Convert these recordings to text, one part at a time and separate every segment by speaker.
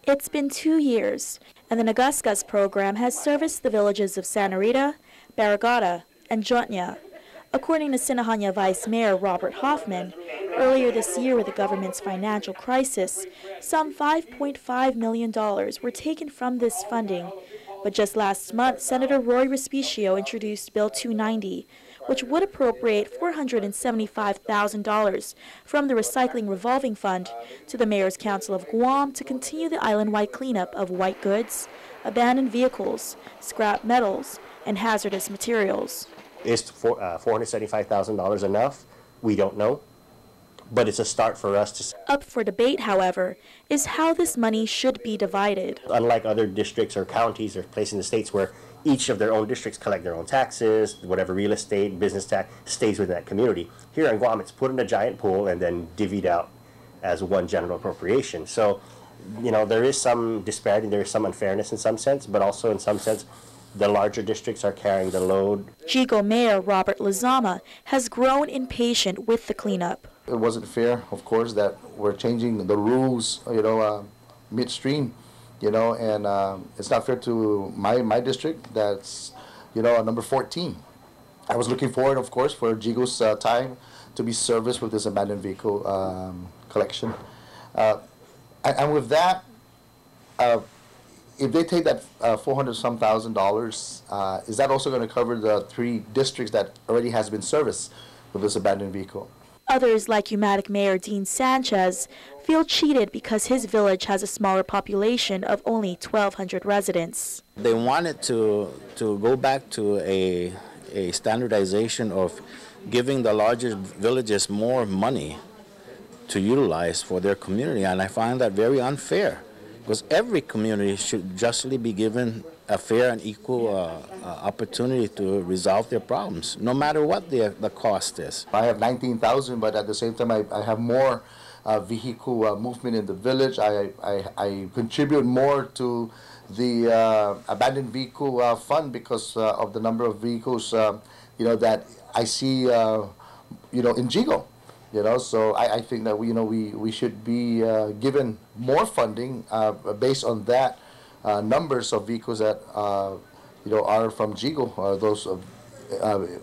Speaker 1: It's been 2 years, and the Nagascus program has serviced the villages of Santa Rita, Barrigada, and Jontnia. According to Sinahanya Vice Mayor Robert Hoffman, earlier this year with the government's financial crisis, some $5.5 million were taken from this funding. But just last month, Senator Roy Respicio introduced Bill 290, which would appropriate $475,000 from the Recycling Revolving Fund to the Mayor's Council of Guam to continue the island-wide cleanup of white goods, abandoned vehicles, scrap metals, and hazardous materials.
Speaker 2: Is $475,000 enough? We don't know, but it's a start for us to.
Speaker 1: Up for debate, however, is how this money should be divided.
Speaker 2: Unlike other districts or counties or places in the states where each of their own districts collect their own taxes, whatever real estate, business tax stays within that community. Here in Guam, it's put in a giant pool and then divvied out as one general appropriation. So, there is some disparity, there is some unfairness in some sense, but also in some sense, the larger districts are carrying the load.
Speaker 1: Jigo Mayor Robert Lizama has grown impatient with the cleanup.
Speaker 3: It wasn't fair, of course, that we're changing the rules, midstream, and it's not fair to my district. That's, number 14. I was looking forward, of course, for Jigo's time to be serviced with this abandoned vehicle collection. And with that, if they take that $400-some thousand, is that also going to cover the 3 districts that already has been serviced with this abandoned vehicle?
Speaker 1: Others, like Umatic Mayor Dean Sanchez, feel cheated because his village has a smaller population of only 1,200 residents.
Speaker 4: They wanted to go back to a standardization of giving the larger villages more money to utilize for their community, and I find that very unfair, because every community should justly be given a fair and equal opportunity to resolve their problems, no matter what the cost is.
Speaker 3: I have 19,000, but at the same time, I have more vehicle movement in the village. I contribute more to the abandoned vehicle fund because of the number of vehicles, that I see, in Jigo. So I think that we should be given more funding based on that numbers of vehicles that are from Jigo, or those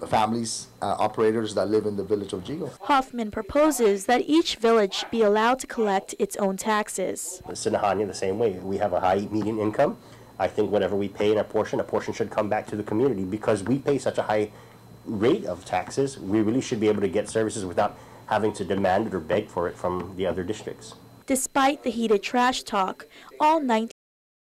Speaker 3: families, operators that live in the village of Jigo.
Speaker 1: Hoffman proposes that each village be allowed to collect its own taxes.
Speaker 2: Sinahanya the same way. We have a high median income. I think whatever we pay in a portion should come back to the community, because we pay such a high rate of taxes. We really should be able to get services without having to demand it or beg for it from the other districts.
Speaker 1: Despite the heated trash talk, all 19